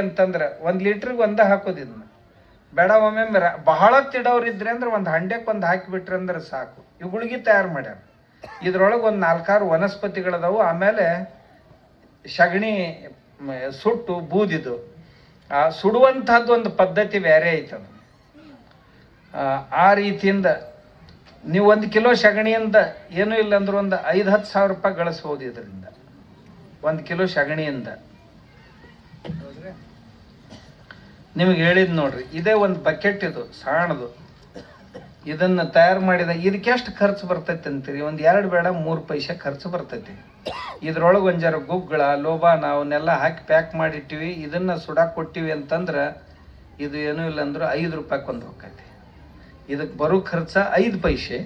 ಅಂತಂದ್ರೆ 1 ಲೀಟ್ರಿಗೆ ಒಂದ ಹಾಕೋದಿದ್ನ ಬೇಡ. ಒಮ್ಮೆ ಬಹಳ ತಿಡೋರು ಇದ್ರೆ ಅಂದ್ರೆ ಒಂದು ಹಂಡೆಕ್ಕೆ ಒಂದು ಹಾಕಿಬಿಟ್ರೆ ಅಂದ್ರೆ ಸಾಕು. ಇವುಗಳಿಗೆ ತಯಾರು ಮಾಡ್ಯಾರ. ಇದ್ರೊಳಗೆ ಒಂದು 4-6 ವನಸ್ಪತಿಗಳದಾವು. ಆಮೇಲೆ ಸಗಣಿ ಸುಟ್ಟು ಬೂದಿದು ಸುಡುವಂಥದ್ದು ಒಂದು ಪದ್ಧತಿ ಬೇರೆ ಐತದ. ಆ ರೀತಿಯಿಂದ ನೀವು 1 ಕಿಲೋ ಸಗಣಿಯಿಂದ ಏನೂ ಇಲ್ಲ ಅಂದ್ರೆ ಒಂದು 5-10 ಸಾವಿರ ರೂಪಾಯಿ ಗಳಿಸ್ಬೋದು ಇದರಿಂದ. 1 ಕಿಲೋ ಸಗಣಿಯಿಂದ ನಿಮಗೆ ಹೇಳಿದ್ ನೋಡ್ರಿ, ಇದೇ ಒಂದು ಬಕೆಟ್ ಇದು ಸಾಣದು. ಇದನ್ನ ತಯಾರು ಮಾಡಿದ ಇದಕ್ಕೆ ಎಷ್ಟು ಖರ್ಚು ಬರ್ತೈತಿ ಅಂತೀರಿ? ಒಂದು 2 ಬೇಡ 3 ಪೈಸೆ ಖರ್ಚು ಬರ್ತೈತಿ. ಇದ್ರೊಳಗೆ ಒಂದು ಜರ ಗುಗ್ಗಳ ಲೋಬಾನ ಅವನ್ನೆಲ್ಲ ಹಾಕಿ ಪ್ಯಾಕ್ ಮಾಡಿಟ್ಟಿವಿ. ಇದನ್ನ ಸುಡಾಕ್ ಕೊಟ್ಟಿವಿ ಅಂತಂದ್ರೆ ಇದು ಏನೂ ಇಲ್ಲ ಅಂದ್ರೆ 5 ರೂಪಾಯಿಗೊಂದು ಹೋಗ್ತೈತಿ. ಇದಕ್ಕೆ ಬರೋ ಖರ್ಚ 5 ಪೈಸೆ.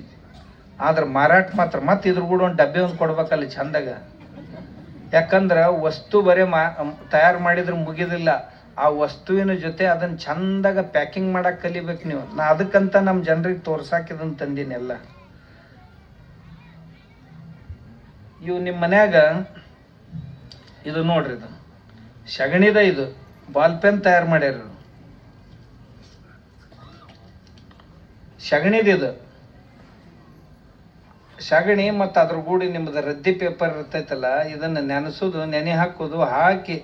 ಆದ್ರೆ ಮಾರಾಟ ಮಾತ್ರ ಮತ್ತೆ ಇದ್ರ ಕೂಡ ಒಂದು ಡಬ್ಬೆ ಒಂದು ಕೊಡ್ಬೇಕಲ್ಲ ಚಂದಾಗ. ಯಾಕಂದ್ರೆ ವಸ್ತು ಬರೀ ತಯಾರು ಮಾಡಿದ್ರೆ ಮುಗಿದಿಲ್ಲ. ಆ ವಸ್ತುವಿನ ಜೊತೆ ಅದನ್ನ ಚಂದಾಗ ಪ್ಯಾಕಿಂಗ್ ಮಾಡಕ್ ಕಲಿಬೇಕು ನೀವು. ನಾ ಅದಕ್ಕಂತ ನಮ್ಮ ಜನರಿಗೆ ತೋರ್ಸಾಕ ಇದನ್ನ ತಂದೀನೆಲ್ಲ. ಇವು ನಿಮ್ಮ ಮನ್ಯಾಗ ಇದು ನೋಡ್ರಿ, ಇದು ಸಗಣಿದ, ಇದು ಬಾಲ್ ಪೆನ್ ತಯಾರು ಮಾಡ್ಯಾರ. ಸಗಣಿದಿದು ಸಗಣಿ ಮತ್ತು ಅದ್ರ ಗೂಡಿ ನಿಮ್ಮದು ರದ್ದಿ ಪೇಪರ್ ಇರ್ತೈತಲ್ಲ, ಇದನ್ನು ನೆನೆಸೋದು, ನೆನೆ ಹಾಕೋದು, ಹಾಕಿ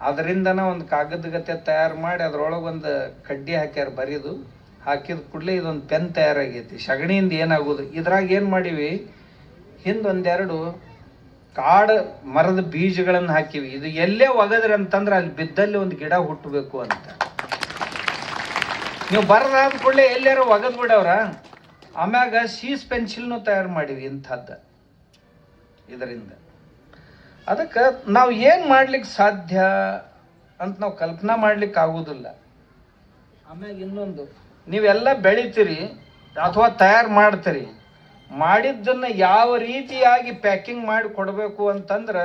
ಅದರಿಂದನ ಒಂದು ಕಾಗದ ಗತೆ ತಯಾರು ಮಾಡಿ ಅದ್ರೊಳಗೊಂದು ಕಡ್ಡಿ ಹಾಕ್ಯಾರ ಬರೀದು. ಹಾಕಿದ ಕೂಡಲೇ ಇದೊಂದು ಪೆನ್ ತಯಾರಾಗೈತಿ. ಸಗಣಿಯಿಂದ ಏನಾಗೋದು, ಇದ್ರಾಗ ಏನು ಮಾಡೀವಿ, ಹಿಂದೊಂದೆರಡು ಕಾಡು ಮರದ ಬೀಜಗಳನ್ನು ಹಾಕಿವಿ. ಇದು ಎಲ್ಲೇ ಒಗದ್ರಿ ಅಂತಂದ್ರೆ ಅಲ್ಲಿ ಬಿದ್ದಲ್ಲಿ ಒಂದು ಗಿಡ ಹುಟ್ಟಬೇಕು ಅಂತ. ನೀವು ಬರದಾದ ಕೂಡಲೇ ಎಲ್ಲಾರು ಒಗದ್ ಬಿಡವ್ರ. ಆಮ್ಯಾಗ ಸೀಸ್ ಪೆನ್ಸಿಲ್ನು ತಯಾರು ಮಾಡಿವಿ ಇಂಥದ್ದು ಇದರಿಂದ. ಅದಕ್ಕೆ ನಾವು ಏನು ಮಾಡ್ಲಿಕ್ಕೆ ಸಾಧ್ಯ ಅಂತ ನಾವು ಕಲ್ಪನಾ ಮಾಡ್ಲಿಕ್ಕೆ ಆಗೋದಿಲ್ಲ. ಆಮ್ಯಾಗ ಇನ್ನೊಂದು, ನೀವೆಲ್ಲ ಬೆಳಿತೀರಿ ಅಥವಾ ತಯಾರು ಮಾಡ್ತೀರಿ, ಮಾಡಿದ್ದನ್ನು ಯಾವ ರೀತಿಯಾಗಿ ಪ್ಯಾಕಿಂಗ್ ಮಾಡಿ ಕೊಡಬೇಕು ಅಂತಂದ್ರೆ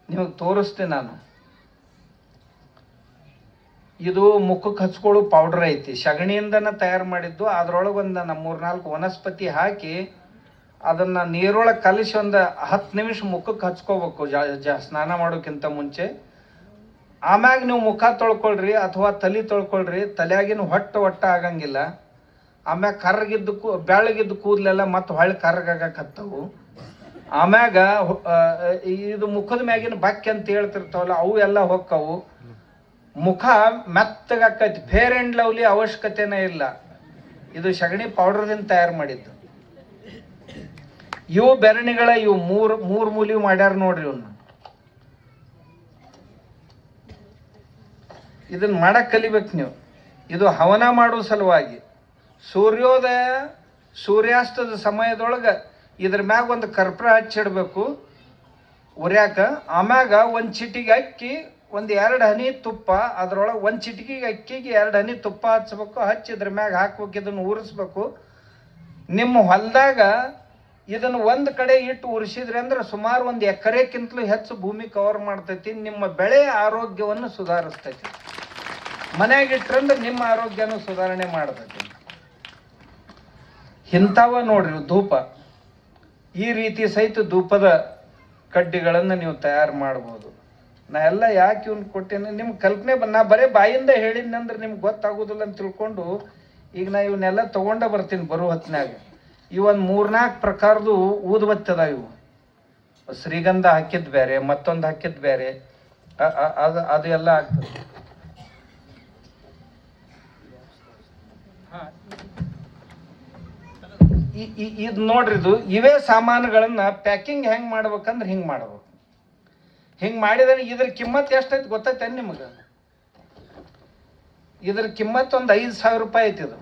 ನಿಮಗೆ ತೋರಿಸ್ತೀನಿ ನಾನು. ಇದು ಮುಖಕ್ಕೆ ಹಚ್ಕೊಳ್ಳೋ ಪೌಡರ್ ಐತಿ, ಸಗಣಿಯಿಂದನ ತಯಾರು ಮಾಡಿದ್ದು. ಅದ್ರೊಳಗೊಂದು 3-4 ವನಸ್ಪತಿ ಹಾಕಿ ಅದನ್ನು ನೀರೊಳಗೆ ಕಲಿಸಿ ಒಂದು 10 ನಿಮಿಷ ಮುಖಕ್ಕೆ ಹಚ್ಕೋಬೇಕು ಸ್ನಾನ ಮಾಡೋಕ್ಕಿಂತ ಮುಂಚೆ. ಆಮ್ಯಾಗ ನೀವು ಮುಖ ತೊಳ್ಕೊಳ್ರಿ ಅಥವಾ ತಲೆ ತೊಳ್ಕೊಳ್ರಿ, ತಲೆಯಾಗಿನ ಒಟ್ಟ ಆಗಂಗಿಲ್ಲ. ಆಮ್ಯಾಗ ಕರ್ರಗಿದ್ದು ಬೆಳಗಿದ್ದು ಕೂದಲೆಲ್ಲ ಮತ್ತೆ ಹೊಳ್ಳಿ ಕರ್ರಗಾಗತ್ತವು. ಆಮ್ಯಾಗ ಇದು ಮುಖದ ಮ್ಯಾಗಿನ ಬಕ್ಕೆ ಅಂತ ಹೇಳ್ತಿರ್ತಾವಲ್ಲ, ಅವು ಎಲ್ಲ ಹೊಕ್ಕವು. ಮುಖ ಮೆತ್ತಗಾಕೈತಿ. ಫೇರ್ ಆ್ಯಂಡ್ ಲವ್ಲಿ ಅವಶ್ಯಕತೆನೇ ಇಲ್ಲ. ಇದು ಸಗಣಿ ಪೌಡರ್ದಿಂದ ತಯಾರು ಮಾಡಿದ್ದು. ಇವು ಬೆರಣಿಗಳ ಇವು ಮೂರು ಮೂಲಿ ಮಾಡ್ಯಾರ ನೋಡ್ರಿ. ಇವನ್ನ ಇದನ್ನ ಮಾಡಕ್ ಕಲಿಬೇಕು ನೀವು. ಇದು ಹವನ ಮಾಡೋ ಸಲುವಾಗಿ ಸೂರ್ಯೋದಯ ಸೂರ್ಯಾಸ್ತದ ಸಮಯದೊಳಗೆ ಇದ್ರ ಮ್ಯಾಗ ಒಂದು ಕರ್ಪೂರ ಹಚ್ಚಿಡ್ಬೇಕು ಉರ್ಯಾಕ. ಆಮ್ಯಾಗ ಒಂದು ಚಿಟಿಗೆ ಅಕ್ಕಿ, 1-2 ಹನಿ ತುಪ್ಪ, ಅದ್ರೊಳಗೆ 1 ಚಿಟಿಕೆಗೆ ಅಕ್ಕಿಗೆ 2 ಹನಿ ತುಪ್ಪ ಹಚ್ಬೇಕು. ಹಚ್ಚಿ ಇದ್ರ ಮ್ಯಾಗ ಹಾಕ್ಬೇಕು. ಇದನ್ನು ಉರಿಸ್ಬೇಕು. ನಿಮ್ಮ ಹೊಲದಾಗ ಇದನ್ನು ಒಂದು ಕಡೆ ಇಟ್ಟು ಉರಿಸಿದ್ರಿ ಅಂದ್ರೆ ಸುಮಾರು 1 ಎಕರೆಕ್ಕಿಂತಲೂ ಹೆಚ್ಚು ಭೂಮಿ ಕವರ್ ಮಾಡ್ತೈತಿ. ನಿಮ್ಮ ಬೆಳೆ ಆರೋಗ್ಯವನ್ನು ಸುಧಾರಿಸ್ತೈತಿ. ಮನೆಯಾಗ ಇಟ್ರಂದ್ರೆ ನಿಮ್ಮ ಆರೋಗ್ಯನೂ ಸುಧಾರಣೆ ಮಾಡ್ತೈತಿ. ಇಂಥವ ನೋಡ್ರಿ ಧೂಪ. ಈ ರೀತಿ ಸಹಿತ ಧೂಪದ ಕಡ್ಡಿಗಳನ್ನು ನೀವು ತಯಾರು ಮಾಡ್ಬೋದು. ನಾ ಎಲ್ಲ ಯಾಕೆ ಇವ್ನು ಕೊಟ್ಟೇನೆ ನಿಮ್ಗೆ ಕಲ್ಪನೆ ನಾ ಬರೀ ಬಾಯಿಂದ ಹೇಳಿದ್ನಂದ್ರೆ ನಿಮ್ಗೆ ಗೊತ್ತಾಗೋದಿಲ್ಲ ಅಂತ ತಿಳ್ಕೊಂಡು ಈಗ ನಾ ಇವನ್ನೆಲ್ಲ ತಗೊಂಡ ಬರ್ತೀನಿ ಬರೋ ಹೊತ್ತಿನಾಗ. ಇವೊಂದು 3-4 ಪ್ರಕಾರದ್ದು ಊದುಬತ್ತಿ ಅದಾವ. ಇವು ಶ್ರೀಗಂಧ ಹಾಕಿದ್ ಬೇರೆ, ಮತ್ತೊಂದು ಹಾಕಿದ್ ಬೇರೆ, ಅದು ಎಲ್ಲ ಆಗ್ತದೆ. ಇದು ನೋಡ್ರಿ, ಇದು ಇವೇ ಸಾಮಾನುಗಳನ್ನ ಪ್ಯಾಕಿಂಗ್ ಹೆಂಗ್ ಮಾಡ್ಬೇಕಂದ್ರೆ ಹಿಂಗ್ ಮಾಡ್ಬೇಕು. ಹಿಂಗ್ ಮಾಡಿದ್ರೆ ಇದ್ರ ಕಿಮ್ಮತ್ ಎಷ್ಟೈತಿ ಗೊತ್ತೈತೆ ನಿಮಗೆ? ಇದ್ರ ಕಿಮ್ಮತ್ ಒಂದು 5,000 ರೂಪಾಯಿ ಐತಿ. ಇದು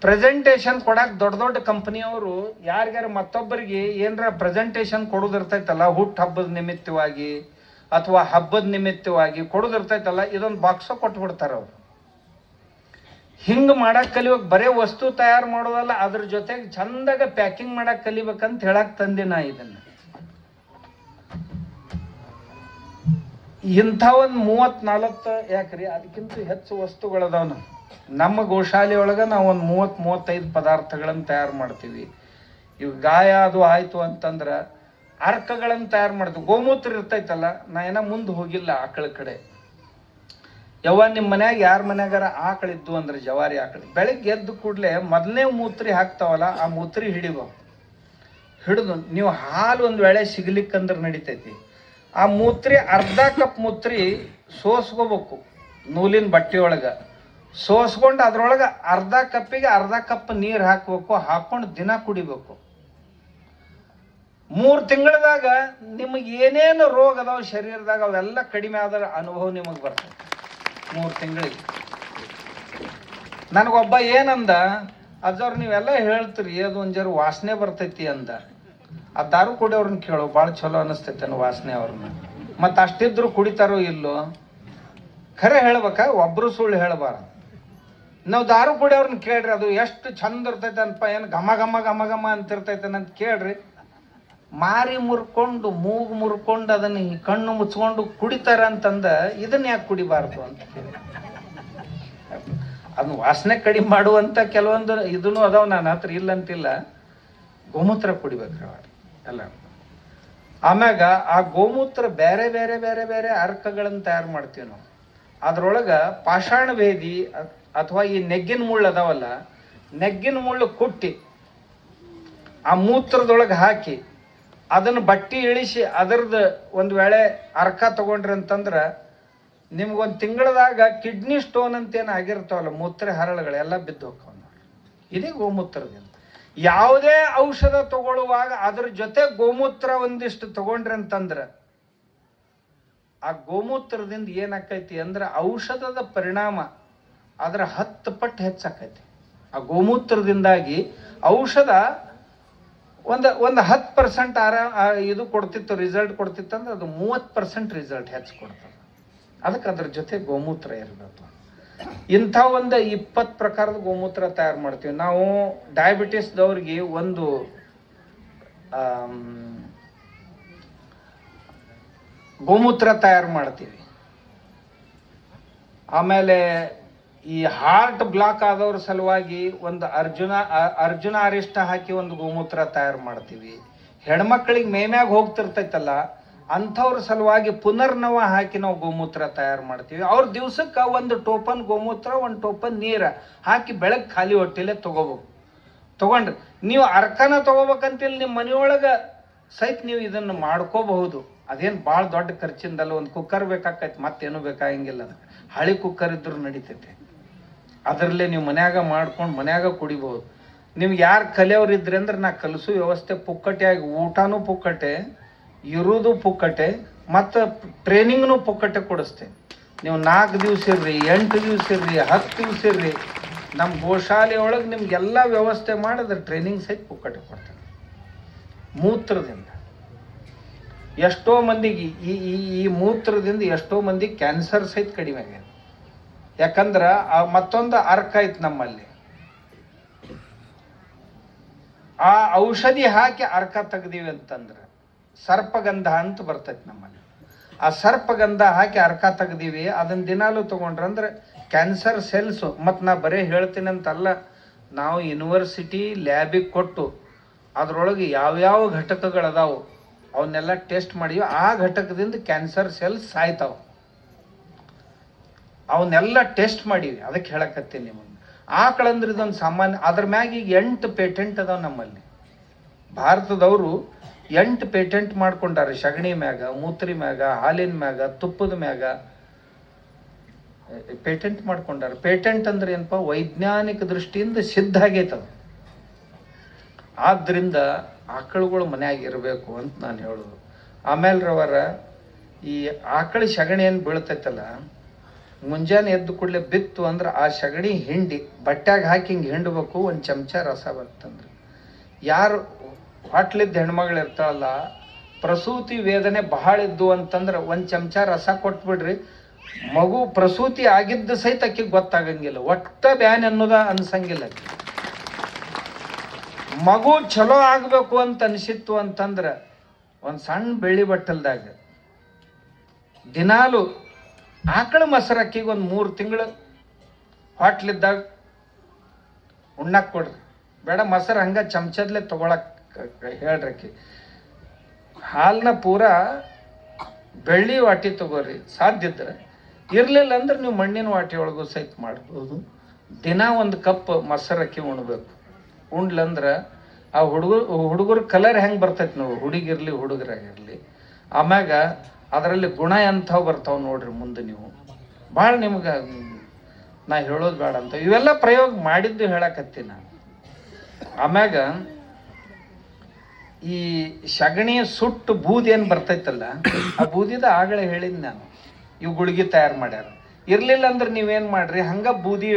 ಪ್ರೆಸೆಂಟೇಶನ್ ಕೊಡಕ್ಕೆ ದೊಡ್ಡ ಕಂಪನಿಯವರು ಯಾರಿಗಾರ ಮತ್ತೊಬ್ಬರಿಗೆ ಏನರ ಪ್ರೆಸೆಂಟೇಶನ್ ಕೊಡೋದಿರ್ತೈತಲ್ಲ, ಹುಟ್ಟು ಹಬ್ಬದ ನಿಮಿತ್ತವಾಗಿ ಅಥವಾ ಹಬ್ಬದ ನಿಮಿತ್ತವಾಗಿ ಕೊಡೋದಿರ್ತೈತಲ್ಲ, ಇದೊಂದು ಬಾಕ್ಸ ಕೊಟ್ಟು ಬಿಡ್ತಾರೆ ಅವರು. ಹಿಂಗೆ ಮಾಡಕ್ಕೆ ಕಲಿಬೇಕು. ಬರೇ ವಸ್ತು ತಯಾರು ಮಾಡೋದಲ್ಲ, ಅದ್ರ ಜೊತೆಗೆ ಚಂದಾಗ ಪ್ಯಾಕಿಂಗ್ ಮಾಡಕ್ಕೆ ಕಲಿಬೇಕಂತ ಹೇಳಕ್ ತಂದೆ ನಾ ಇದನ್ನು. ಇಂಥ ಒಂದು 30-40 ಯಾಕ್ರಿ ಅದಕ್ಕಿಂತ ಹೆಚ್ಚು ವಸ್ತುಗಳದಾವ. ನಮ್ಮ ಗೋಶಾಲೆಯೊಳಗೆ ನಾವು ಒಂದು 30-35 ಪದಾರ್ಥಗಳನ್ನು ತಯಾರು ಮಾಡ್ತೀವಿ. ಇವು ಗಾಯ ಅದು ಆಯಿತು ಅಂತಂದ್ರೆ ಅರ್ಕಗಳನ್ನು ತಯಾರು ಮಾಡ್ತೀವಿ. ಗೋಮೂತ್ರ ಇರ್ತೈತಲ್ಲ, ನಾ ಏನೋ ಮುಂದೆ ಹೋಗಿಲ್ಲ ಆಕಳ ಕಡೆ. ಯವ್ವ ನಿಮ್ಮ ಮನ್ಯಾಗ ಯಾರ ಮನ್ಯಾಗಾರ ಆಕಳಿದ್ದು ಅಂದ್ರೆ ಜವಾರಿ ಆಕಳಿ, ಬೆಳಗ್ಗೆ ಎದ್ದು ಕೂಡಲೇ ಮೊದಲನೇ ಮೂತ್ರಿ ಹಾಕ್ತಾವಲ್ಲ, ಆ ಮೂತ್ರಿ ಹಿಡಿದು ನೀವು ಹಾಲು ಒಂದು ವೇಳೆ ಸಿಗ್ಲಿಕ್ಕಂದ್ರೆ ನಡಿತೈತಿ. ಆ ಮೂತ್ರಿ ಅರ್ಧ ಕಪ್ ಮೂತ್ರಿ ಸೋಸ್ಕೋಬೇಕು ನೂಲಿನ ಬಟ್ಟೆಯೊಳಗೆ. ಸೋಸ್ಕೊಂಡು ಅದ್ರೊಳಗೆ ಅರ್ಧ ಕಪ್ಪಿಗೆ ಅರ್ಧ ಕಪ್ ನೀರು ಹಾಕ್ಬೇಕು. ಹಾಕೊಂಡು ದಿನ ಕುಡಿಬೇಕು. 3 ತಿಂಗಳದಾಗ ನಿಮಗೆ ಏನೇನು ರೋಗ ಅದಾವ ಶರೀರದಾಗ ಅವೆಲ್ಲ ಕಡಿಮೆ ಆದ ಅನುಭವ ನಿಮಗೆ ಬರ್ತದೆ 3 ತಿಂಗಳಿಗೆ. ನನಗೊಬ್ಬ ಏನಂದ, ಅಜ್ಜವ್ರು ನೀವೆಲ್ಲ ಹೇಳ್ತೀರಿ ಅದು ಒಂದು ಜರ ವಾಸನೆ ಬರ್ತೈತಿ ಅಂದ. ಆ ದಾರು ಕುಡಿಯೋರ್ನ ಕೇಳೋ, ಭಾಳ ಚಲೋ ಅನಿಸ್ತೈತೆ ಅನ್ನೋ ವಾಸನೆ ಅವ್ರನ್ನ. ಮತ್ತು ಅಷ್ಟಿದ್ರು ಕುಡಿತಾರೋ ಇಲ್ಲೋ ಖರೆ ಹೇಳ್ಬೇಕ, ಒಬ್ರು ಸುಳ್ಳು ಹೇಳಬಾರ್ದು. ನಾವು ದಾರು ಕುಡಿಯೋರ್ನ ಕೇಳ್ರಿ, ಅದು ಎಷ್ಟು ಚಂದ ಇರ್ತೈತೆ ಅನ್ಪ, ಏನು ಘಮ ಘಮ ಘಮ ಘಮ ಅಂತಿರ್ತೈತೆ ಅಂತ ಕೇಳ್ರಿ. ಮಾರಿ ಮುರ್ಕೊಂಡು ಮೂಗು ಮುರ್ಕೊಂಡು ಅದನ್ನ ಕಣ್ಣು ಮುಚ್ಕೊಂಡು ಕುಡಿತಾರ ಅಂತಂದ ಇದನ್ನ ಯಾಕೆ ಕುಡಿಬಾರ್ದು ಅಂತ ಕೇಳಿ. ಅದನ್ನ ವಾಸನೆ ಕಡಿಮೆ ಮಾಡುವಂತ ಕೆಲವೊಂದು ಇದನ್ನು ಅದಾವ, ನಾನು ಹತ್ರ ಇಲ್ಲಂತಿಲ್ಲ. ಗೋಮೂತ್ರ ಕುಡಿಬೇಕ್ರಿ ಎಲ್ಲ. ಆಮ್ಯಾಗ ಆ ಗೋಮೂತ್ರ ಬೇರೆ ಬೇರೆ ಬೇರೆ ಬೇರೆ ಅರ್ಕಗಳನ್ನು ತಯಾರು ಮಾಡ್ತೀವಿ ನಾವು. ಅದ್ರೊಳಗೆ ಪಾಷಾಣ ಭೇದಿ ಅಥವಾ ಈ ನೆಗ್ಗಿನ ಮುಳ್ಳು ಅದಾವಲ್ಲ, ನೆಗ್ಗಿನ ಮುಳ್ಳು ಕುಟ್ಟಿ ಆ ಮೂತ್ರದೊಳಗೆ ಹಾಕಿ ಅದನ್ನು ಬಟ್ಟಿ ಇಳಿಸಿ ಅದರದ್ದು ಒಂದು ವೇಳೆ ಅರ್ಕ ತಗೊಂಡ್ರಿ ಅಂತಂದ್ರೆ ನಿಮ್ಗೊಂದು ತಿಂಗಳದಾಗ ಕಿಡ್ನಿ ಸ್ಟೋನ್ ಅಂತೇನು ಆಗಿರ್ತಾವಲ್ಲ, ಮೂತ್ರ ಹರಳುಗಳೆಲ್ಲ ಬಿದ್ದು ಹೋಗ್ತಾವ ನೋಡಿ. ಇದೇ ಗೋಮೂತ್ರದಿಂದ. ಯಾವುದೇ ಔಷಧ ತಗೊಳ್ಳುವಾಗ ಅದ್ರ ಜೊತೆ ಗೋಮೂತ್ರ ಒಂದಿಷ್ಟು ತಗೊಂಡ್ರಿ ಅಂತಂದ್ರೆ ಆ ಗೋಮೂತ್ರದಿಂದ ಏನಾಕೈತಿ ಅಂದ್ರೆ ಔಷಧದ ಪರಿಣಾಮ ಅದರ 10 ಪಟ್ಟು ಹೆಚ್ಚಾಕೈತಿ. ಆ ಗೋಮೂತ್ರದಿಂದಾಗಿ ಔಷಧ ಒಂದು 10% ಇದು ಕೊಡ್ತಿತ್ತು, ರಿಸಲ್ಟ್ ಕೊಡ್ತಿತ್ತು ಅಂದ್ರೆ ಅದು 30% ರಿಸಲ್ಟ್ ಹೆಚ್ಚು ಕೊಡ್ತದೆ. ಅದಕ್ಕೆ ಅದ್ರ ಜೊತೆ ಗೋಮೂತ್ರ ಇರಬೇಕು. ಇಂಥ ಒಂದು 20 ಪ್ರಕಾರದ ಗೋಮೂತ್ರ ತಯಾರು ಮಾಡ್ತೀವಿ ನಾವು. ಡಯಾಬಿಟಿಸ್ದವ್ರಿಗೆ ಒಂದು ಗೋಮೂತ್ರ ತಯಾರು ಮಾಡ್ತೀವಿ. ಆಮೇಲೆ ಈ ಹಾರ್ಟ್ ಬ್ಲಾಕ್ ಆದವ್ರ ಸಲುವಾಗಿ ಒಂದು ಅರ್ಜುನ ಅರಿಷ್ಟ ಹಾಕಿ ಒಂದು ಗೋಮೂತ್ರ ತಯಾರು ಮಾಡ್ತೀವಿ. ಹೆಣ್ಮಕ್ಳಿಗೆ ಮೇಮ್ಯಾಗ ಹೋಗ್ತಿರ್ತೈತಲ್ಲ ಅಂಥವ್ರ ಸಲುವಾಗಿ ಪುನರ್ನವ ಹಾಕಿ ನಾವು ಗೋಮೂತ್ರ ತಯಾರು ಮಾಡ್ತೀವಿ. ಅವ್ರ ದಿವ್ಸಕ್ಕೆ 1 ಟೋಪನ್ ಗೋಮೂತ್ರ 1 ಟೋಪನ್ ನೀರು ಹಾಕಿ ಬೆಳಗ್ಗೆ ಖಾಲಿ ಹೊಟ್ಟೆಲೆ ತಗೊಂಡ್ರಿ. ನೀವು ಅರ್ಕನ ತಗೋಬೇಕಂತಿಲ್ಲ, ನಿಮ್ಮ ಮನೆಯೊಳಗೆ ಸಹಿತ ನೀವು ಇದನ್ನು ಮಾಡ್ಕೋಬಹುದು. ಅದೇನು ಭಾಳ ದೊಡ್ಡ ಖರ್ಚಿಂದಲ್ಲ. ಒಂದು ಕುಕ್ಕರ್ ಬೇಕಾಕೈತಿ, ಮತ್ತೇನು ಬೇಕಾಗಂಗಿಲ್ಲ. ಅದಕ್ಕೆ ಹಳಿ ಕುಕ್ಕರ್ ಇದ್ರೂ ನಡೀತೈತೆ. ಅದರಲ್ಲೇ ನೀವು ಮನ್ಯಾಗ ಮಾಡ್ಕೊಂಡು ಮನ್ಯಾಗ ಕುಡಿಬಹುದು. ನಿಮ್ಗೆ ಯಾರು ಕಲಿಯೋರಿದ್ರಿ ಅಂದ್ರೆ ನಾ ಕಲಿಸೋ ವ್ಯವಸ್ಥೆ ಪುಕ್ಕಟೆಯಾಗಿ, ಊಟನೂ ಪುಕ್ಕಟೆ, ಇರೋದು ಪುಕ್ಕಟೆ, ಮತ್ತು ಟ್ರೈನಿಂಗ್ನು ಪುಕ್ಕಟೆ ಕೊಡಿಸ್ತೇನೆ. ನೀವು 4 ದಿವಸ ಇರ್ರಿ, 8 ದಿವಸ ಇರ್ರಿ, 10 ದಿವಸ ಇರ್ರಿ, ನಮ್ಮ ಗೋಶಾಲೆಯೊಳಗೆ ನಿಮ್ಗೆಲ್ಲ ವ್ಯವಸ್ಥೆ ಮಾಡಿದ್ರೆ ಟ್ರೈನಿಂಗ್ ಸಹಿತ ಪುಕ್ಕಟೆ ಕೊಡ್ತೇನೆ. ಮೂತ್ರದಿಂದ ಎಷ್ಟೋ ಮಂದಿಗೆ ಈ ಮೂತ್ರದಿಂದ ಎಷ್ಟೋ ಮಂದಿಗೆ ಕ್ಯಾನ್ಸರ್ ಸಹಿತ ಕಡಿಮೆ ಆಗಿದೆ. ಯಾಕಂದ್ರೆ ಮತ್ತೊಂದು ಅರ್ಕ ಐತೆ ನಮ್ಮಲ್ಲಿ, ಆ ಔಷಧಿ ಹಾಕಿ ಅರ್ಕ ತೆಗ್ದೀವಿ ಅಂತಂದ್ರೆ ಸರ್ಪಗಂಧ ಅಂತ ಬರ್ತೈತಿ ನಮ್ಮಲ್ಲಿ. ಆ ಸರ್ಪಗಂಧ ಹಾಕಿ ಅರ್ಕ ತೆಗ್ದೀವಿ, ಅದನ್ನ ದಿನಾಲು ತಗೊಂಡ್ರಂದ್ರೆ ಕ್ಯಾನ್ಸರ್ ಸೆಲ್ಸು. ಮತ್ತು ನಾ ಬರೀ ಹೇಳ್ತೀನಿ ಅಂತಲ್ಲ, ನಾವು ಯೂನಿವರ್ಸಿಟಿ ಲ್ಯಾಬಿಗೆ ಕೊಟ್ಟು ಅದರೊಳಗೆ ಯಾವ್ಯಾವ ಘಟಕಗಳದಾವು ಅವನ್ನೆಲ್ಲ ಟೆಸ್ಟ್ ಮಾಡಿವಿ. ಆ ಘಟಕದಿಂದ ಕ್ಯಾನ್ಸರ್ ಸೆಲ್ಸ್ ಸಾಯ್ತಾವೆ, ಅವನ್ನೆಲ್ಲ ಟೆಸ್ಟ್ ಮಾಡೀವಿ. ಅದಕ್ಕೆ ಹೇಳಕತ್ತೀನಿ ನಿಮಗೆ. ಆಕಳಂದ್ರೆ ಇದೊಂದು ಸಾಮಾನ್ಯ. ಅದ್ರ ಮ್ಯಾಗ ಈಗ 8 ಪೇಟೆಂಟ್ ಅದಾವ ನಮ್ಮಲ್ಲಿ. ಭಾರತದವರು 8 ಪೇಟೆಂಟ್ ಮಾಡ್ಕೊಂಡಾರೆ. ಸಗಣಿ ಮ್ಯಾಗ, ಮೂತ್ರಿ ಮ್ಯಾಗ, ಹಾಲಿನ ಮ್ಯಾಗ, ತುಪ್ಪದ ಮ್ಯಾಗ ಪೇಟೆಂಟ್ ಮಾಡ್ಕೊಂಡಾರೆ. ಪೇಟೆಂಟ್ ಅಂದ್ರೆ ಏನಪ್ಪ, ವೈಜ್ಞಾನಿಕ ದೃಷ್ಟಿಯಿಂದ ಸಿದ್ಧ ಆಗೈತದ. ಆದ್ದರಿಂದ ಆಕಳುಗಳು ಮನ್ಯಾಗ ಇರಬೇಕು ಅಂತ ನಾನು ಹೇಳೋದು. ಆಮೇಲೆ ರವರ ಈ ಆಕಳ ಸಗಣಿ ಏನು ಬೀಳ್ತೈತಲ್ಲ, ಮುಂಜಾನೆ ಎದ್ದು ಕೂಡಲೇ ಬಿತ್ತು ಅಂದ್ರೆ ಆ ಸಗಣಿ ಹಿಂಡಿ ಬಟ್ಟ್ಯಾಗ ಹಾಕಿ ಹಿಂಗೆ ಹಿಂಡಬೇಕು. 1 ಚಮಚ ರಸ ಬರ್ತಂದ್ರೆ, ಯಾರು ಹೊಟ್ಲಿದ್ದ ಹೆಣ್ಮಗಳು ಇರ್ತಾಳಲ್ಲ, ಪ್ರಸೂತಿ ವೇದನೆ ಬಹಳ ಇದ್ದು ಅಂತಂದ್ರೆ 1 ಚಮಚ ರಸ ಕೊಟ್ಬಿಡ್ರಿ. ಮಗು ಪ್ರಸೂತಿ ಆಗಿದ್ದ ಸಹಿತ ಅಕ್ಕಿಗೆ ಗೊತ್ತಾಗಂಗಿಲ್ಲ, ಒಟ್ಟ ಬ್ಯಾನ್ ಅನ್ನೋದ ಅನ್ಸಂಗಿಲ್ಲ. ಮಗು ಚಲೋ ಆಗಬೇಕು ಅಂತ ಅನಿಸಿತ್ತು ಅಂತಂದ್ರೆ ಒಂದು ಸಣ್ಣ ಬೆಳ್ಳಿ ಬಟ್ಟಲ್ದಾಗ ದಿನಾಲು ಆಕಳ ಮೊಸರು ಅಕ್ಕಿಗೆ ಒಂದು 3 ತಿಂಗಳು ಹೊಟ್ಲಿದ್ದಾಗ ಉಣ್ಣಕ್ಕೆ ಕೊಡ್ರಿ. ಬೇಡ ಮೊಸರು ಹಂಗೆ ಚಮಚದಲ್ಲೇ ತೊಗೊಳಕ್ಕೆ ಹೇಳ್ರಿ. ಅಕ್ಕಿ ಹಾಲನ್ನ ಪೂರಾ ಬೆಳ್ಳಿ ವಾಟಿ ತಗೋರಿ ಸಾಧ್ಯ ಇದ್ರೆ. ಇರಲಿಲ್ಲ ಅಂದ್ರೆ ನೀವು ಮಣ್ಣಿನ ವಾಟಿ ಒಳಗೂ ಸಹಿತ ಮಾಡ್ಬೋದು. ದಿನ ಒಂದು ಕಪ್ ಮೊಸರಕ್ಕಿ ಉಣ್ಬೇಕು. ಉಣ್ಲಂದ್ರೆ ಆ ಹುಡುಗರ ಕಲರ್ ಹೆಂಗೆ ಬರ್ತೈತಿ ನೋಡಿ, ಹುಡುಗಿರ್ಲಿ ಹುಡುಗರಾಗಿರಲಿ. ಆಮ್ಯಾಗ ಅದರಲ್ಲಿ ಗುಣ ಎಂಥವು ಬರ್ತಾವೆ ನೋಡ್ರಿ ಮುಂದೆ ನೀವು. ಭಾಳ ನಿಮ್ಗೆ ನಾ ಹೇಳೋದು ಬೇಡ ಅಂತ ಇವೆಲ್ಲ ಪ್ರಯೋಗ ಮಾಡಿದ್ದು ಹೇಳಕತ್ತೀನಿ ನಾನು. ಆಮ್ಯಾಗ ಈ ಸಗಣಿ ಸುಟ್ಟು ಬೂದಿ ಏನು ಬರ್ತೈತಲ್ಲ, ಆ ಬೂದಿದ ಆಗಲೇ ಹೇಳಿದ್ ನಾನು, ಇವು ಗುಳಿಗೆ ತಯಾರು ಮಾಡ್ಯಾರ. ಇರ್ಲಿಲ್ಲ ಅಂದ್ರೆ ನೀವೇನು ಮಾಡ್ರಿ, ಹಂಗ ಬೂದಿ